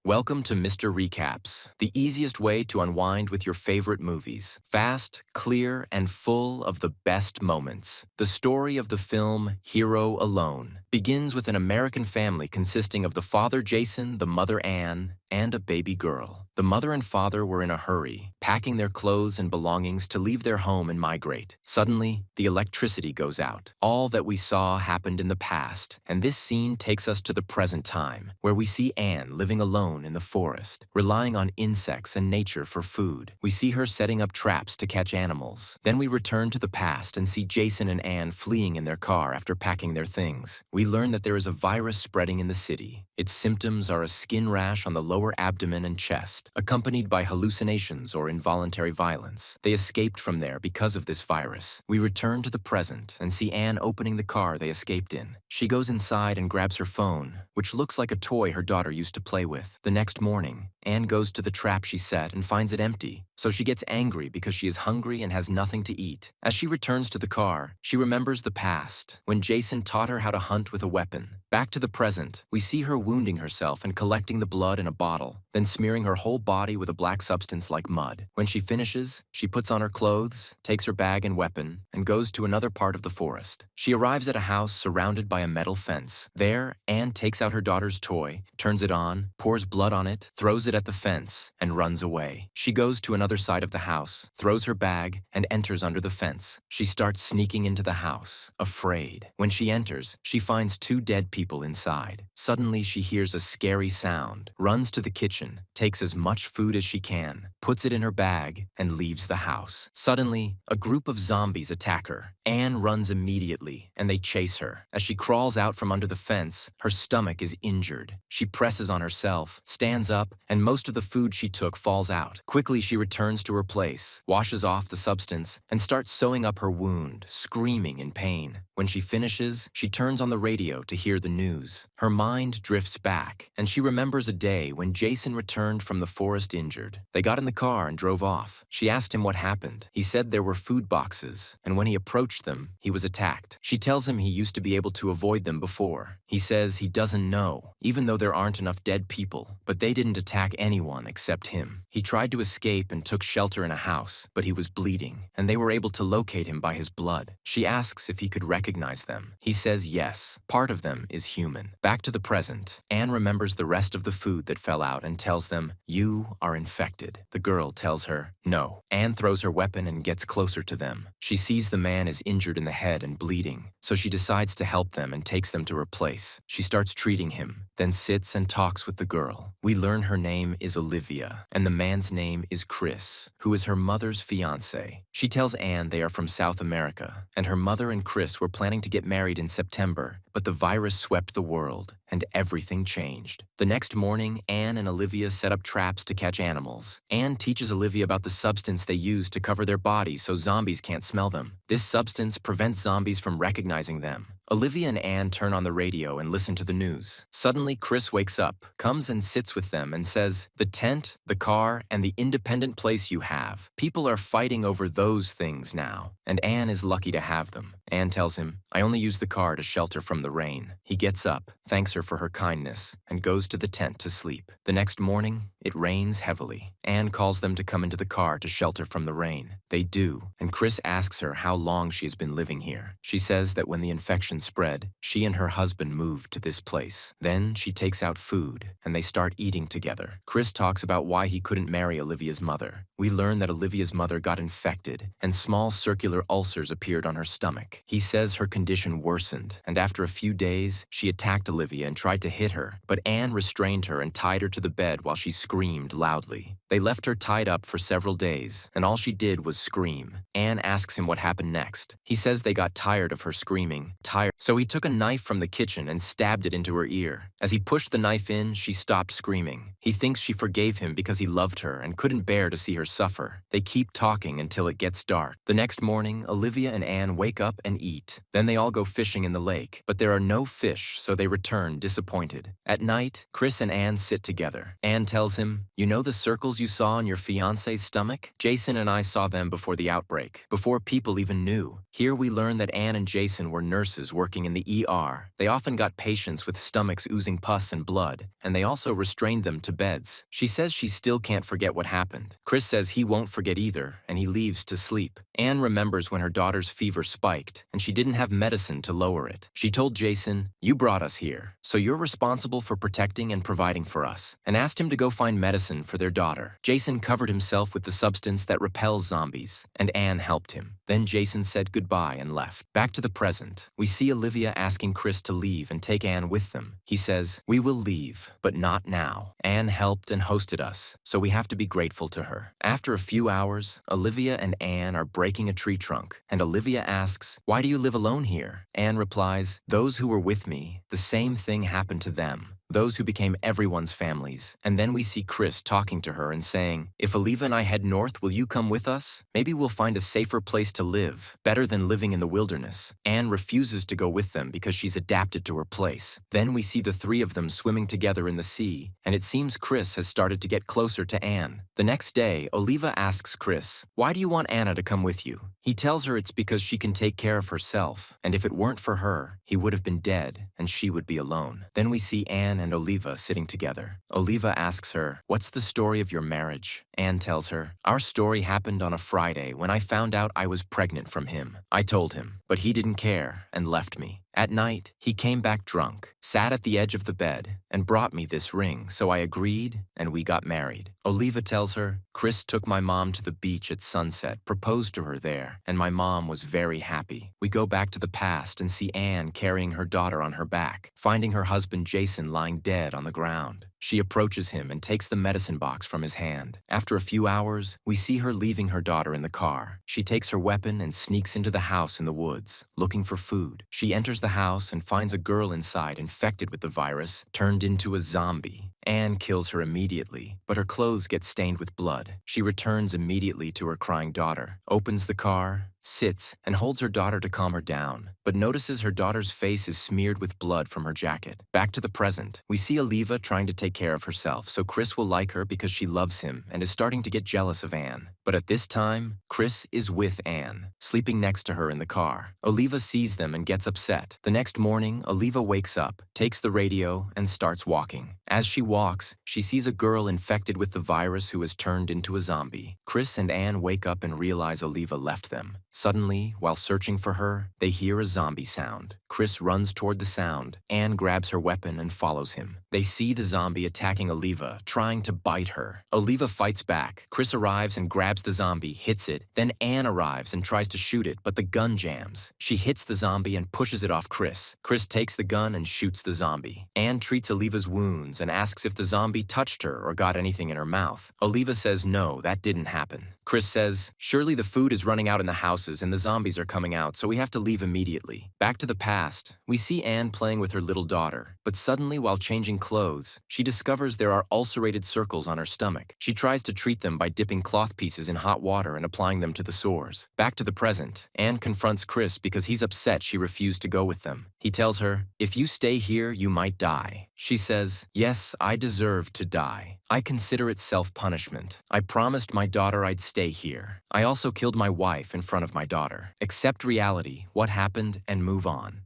Welcome to Mr. Recaps, the easiest way to unwind with your favorite movies. Fast, clear, and full of the best moments. The story of the film Hero Alone begins with an American family consisting of the father Jason, the mother Anne, and a baby girl. The mother and father were in a hurry, packing their clothes and belongings to leave their home and migrate. Suddenly, the electricity goes out. All that we saw happened in the past, and this scene takes us to the present time, where we see Anne living alone in the forest, relying on insects and nature for food. We see her setting up traps to catch animals. Then we return to the past and see Jason and Anne fleeing in their car after packing their things. We learn that there is a virus spreading in the city. Its symptoms are a skin rash on the lower abdomen and chest, accompanied by hallucinations or involuntary violence. They escaped from there because of this virus. We return to the present and see Anne opening the car they escaped in. She goes inside and grabs her phone, which looks like a toy her daughter used to play with. The next morning, Anne goes to the trap she set and finds it empty, so she gets angry because she is hungry and has nothing to eat. As she returns to the car, she remembers the past, when Jason taught her how to hunt with a weapon. Back to the present, we see her wounding herself and collecting the blood in a bottle, then smearing her whole body with a black substance like mud. When she finishes, she puts on her clothes, takes her bag and weapon, and goes to another part of the forest. She arrives at a house surrounded by a metal fence. There, Anne takes out her daughter's toy, turns it on, pours blood on it, throws it at the fence, and runs away. She goes to another side of the house, throws her bag, and enters under the fence. She starts sneaking into the house, afraid. When she enters, she finds two dead people inside. Suddenly, she hears a scary sound, runs to the kitchen, takes as much food as she can, puts it in her bag, and leaves the house. Suddenly, a group of zombies attack her. Anne runs immediately, and they chase her. As she crawls out from under the fence, her stomach is injured. She presses on herself, stands up, and most of the food she took falls out. Quickly, she returns to her place, washes off the substance, and starts sewing up her wound, screaming in pain. When she finishes, she turns on the radio to hear the news. Her mind drifts back, and she remembers a day when Jason returned from the forest injured. They got in the car and drove off. She asked him what happened. He said there were food boxes, and when he approached them, he was attacked. She tells him he used to be able to avoid them before. He says he doesn't know, even though there aren't enough dead people, but they didn't attack anyone except him. He tried to escape and took shelter in a house, but he was bleeding, and they were able to locate him by his blood. She asks if he could recognize them. He says yes, part of them is human. Back to the present, Anne remembers the rest of the food that fell out and tells them, "You are infected." The girl tells her, no. Anne throws her weapon and gets closer to them. She sees the man is injured in the head and bleeding, so she decides to help them and takes them to her place. She starts treating him, then sits and talks with the girl. We learn her name is Olivia, and the man's name is Chris, who is her mother's fiancé. She tells Anne they are from South America, and her mother and Chris were planning to get married in September, but the virus swept the world, and everything changed. The next morning, Anne and Olivia set up traps to catch animals. Anne teaches Olivia about the substance they use to cover their bodies so zombies can't smell them. This substance prevents zombies from recognizing them. Olivia and Anne turn on the radio and listen to the news. Suddenly, Chris wakes up, comes and sits with them and says, "The tent, the car, and the independent place you have. People are fighting over those things now, and Anne is lucky to have them." Anne tells him, "I only use the car to shelter from the rain." He gets up, thanks her for her kindness, and goes to the tent to sleep. The next morning, it rains heavily. Anne calls them to come into the car to shelter from the rain. They do, and Chris asks her how long she has been living here. She says that when the infection spread, she and her husband moved to this place. Then she takes out food, and they start eating together. Chris talks about why he couldn't marry Olivia's mother. We learn that Olivia's mother got infected, and small circular ulcers appeared on her stomach. He says her condition worsened, and after a few days, she attacked Olivia and tried to hit her, but Anne restrained her and tied her to the bed while she screamed loudly. They left her tied up for several days, and all she did was scream. Anne asks him what happened next. He says they got tired of her screaming, so he took a knife from the kitchen and stabbed it into her ear. As he pushed the knife in, she stopped screaming. He thinks she forgave him because he loved her and couldn't bear to see her suffer. They keep talking until it gets dark. The next morning, Olivia and Anne wake up and eat. Then they all go fishing in the lake, but there are no fish, so they return disappointed. At night, Chris and Anne sit together. Anne tells him, "You know the circles you saw on your fiancé's stomach? Jason and I saw them before the outbreak, before people even knew. Here we learn that Anne and Jason were nurses working in the ER. They often got patients with stomachs oozing pus and blood, and they also restrained them to beds. She says she still can't forget what happened. Chris says he won't forget either, and he leaves to sleep. Anne remembers when her daughter's fever spiked, and she didn't have medicine to lower it. She told Jason, "You brought us here, so you're responsible for protecting and providing for us," and asked him to go find medicine for their daughter. Jason covered himself with the substance that repels zombies, and Anne helped him. Then Jason said goodbye and left. Back to the present, we see Olivia asking Chris to leave and take Anne with them. He says, "We will leave, but not now. Anne helped and hosted us, so we have to be grateful to her." After a few hours, Olivia and Anne are breaking a tree trunk, and Olivia asks, "Why do you live alone here?" Anne replies, "Those who were with me, the same thing happened to them. Those who became everyone's families." And then we see Chris talking to her and saying, "If Oliva and I head north, will you come with us? Maybe we'll find a safer place to live, better than living in the wilderness." Anne refuses to go with them because she's adapted to her place. Then we see the three of them swimming together in the sea, and it seems Chris has started to get closer to Anne. The next day, Oliva asks Chris, "Why do you want Anna to come with you?" He tells her it's because she can take care of herself, and if it weren't for her, he would have been dead, and she would be alone. Then we see Anne and Oliva sitting together. Oliva asks her, "What's the story of your marriage?" Anne tells her, "Our story happened on a Friday when I found out I was pregnant from him. I told him, but he didn't care and left me. At night, he came back drunk, sat at the edge of the bed, and brought me this ring, so I agreed, and we got married." Oliva tells her, "Chris took my mom to the beach at sunset, proposed to her there, and my mom was very happy." We go back to the past and see Anne carrying her daughter on her back, finding her husband Jason lying dead on the ground. She approaches him and takes the medicine box from his hand. After a few hours, we see her leaving her daughter in the car. She takes her weapon and sneaks into the house in the woods, looking for food. She enters the house and finds a girl inside infected with the virus, turned into a zombie. Anne kills her immediately, but her clothes get stained with blood. She returns immediately to her crying daughter, opens the car, sits, and holds her daughter to calm her down, but notices her daughter's face is smeared with blood from her jacket. Back to the present, we see Oliva trying to take care of herself, so Chris will like her because she loves him and is starting to get jealous of Anne. But at this time, Chris is with Anne, sleeping next to her in the car. Oliva sees them and gets upset. The next morning, Oliva wakes up, takes the radio, and starts walking. As she walks, she sees a girl infected with the virus who has turned into a zombie. Chris and Anne wake up and realize Oliva left them. Suddenly, while searching for her, they hear a zombie sound. Chris runs toward the sound. Anne grabs her weapon and follows him. They see the zombie attacking Oliva, trying to bite her. Oliva fights back. Chris arrives and grabs the zombie, hits it. Then Anne arrives and tries to shoot it, but the gun jams. She hits the zombie and pushes it off Chris. Chris takes the gun and shoots the zombie. Anne treats Oliva's wounds and asks if the zombie touched her or got anything in her mouth. Oliva says no, that didn't happen. Chris says, "Surely the food is running out in the houses and the zombies are coming out, so we have to leave immediately." Back to the past, we see Anne playing with her little daughter, but suddenly while changing clothes, she discovers there are ulcerated circles on her stomach. She tries to treat them by dipping cloth pieces in hot water and applying them to the sores. Back to the present, Anne confronts Chris because he's upset she refused to go with them. He tells her, "If you stay here, you might die." She says, "Yes, I deserve to die. I consider it self-punishment. I promised my daughter I'd stay here. I also killed my wife in front of my daughter. Accept reality, what happened, and move on."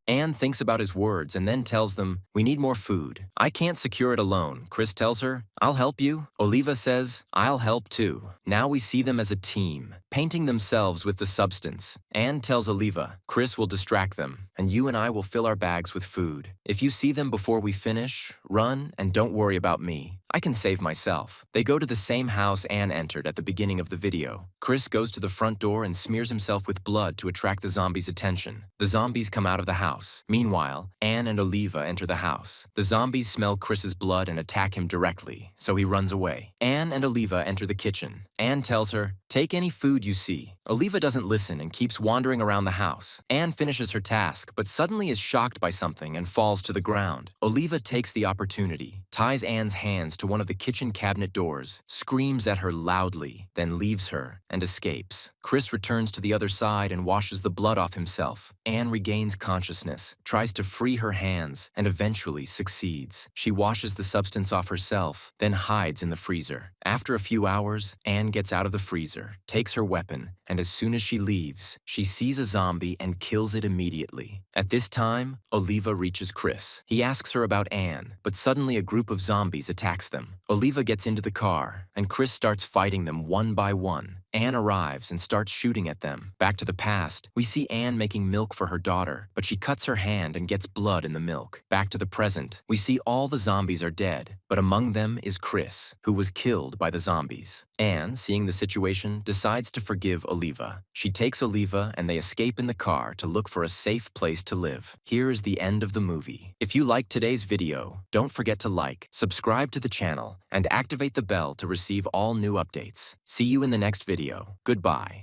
Anne thinks about his words and then tells them, "We need more food." "I can't secure it alone," Chris tells her. "I'll help you." Oliva says, "I'll help too." Now we see them as a team, painting themselves with the substance. Anne tells Oliva, "Chris will distract them, and you and I will fill our bags with food. If you see them before we finish, run and don't worry about me. I can save myself." They go to the same house Anne entered at the beginning of the video. Chris goes to the front door and smears himself with blood to attract the zombies' attention. The zombies come out of the house. Meanwhile, Anne and Oliva enter the house. The zombies smell Chris's blood and attack him directly, so he runs away. Anne and Oliva enter the kitchen. Anne tells her, "Take any food you see." Oliva doesn't listen and keeps wandering around the house. Anne finishes her task, but suddenly is shocked by something and falls to the ground. Oliva takes the opportunity, ties Anne's hands to one of the kitchen cabinet doors, screams at her loudly, then leaves her and escapes. Chris returns to the other side and washes the blood off himself. Anne regains consciousness, tries to free her hands, and eventually succeeds. She washes the substance off herself, then hides in the freezer. After a few hours, Anne gets out of the freezer, takes her weapon, and as soon as she leaves, she sees a zombie and kills it immediately. At this time, Oliva reaches Chris. He asks her about Anne, but suddenly a group of zombies attacks them. Oliva gets into the car, and Chris starts fighting them one by one. Anne arrives and starts shooting at them. Back to the past, we see Anne making milk for her daughter, but she cuts her hand and gets blood in the milk. Back to the present, we see all the zombies are dead, but among them is Chris, who was killed by the zombies. Anne, seeing the situation, decides to forgive Oliva. She takes Oliva and they escape in the car to look for a safe place to live. Here is the end of the movie. If you liked today's video, don't forget to like, subscribe to the channel, and activate the bell to receive all new updates. See you in the next video. Goodbye.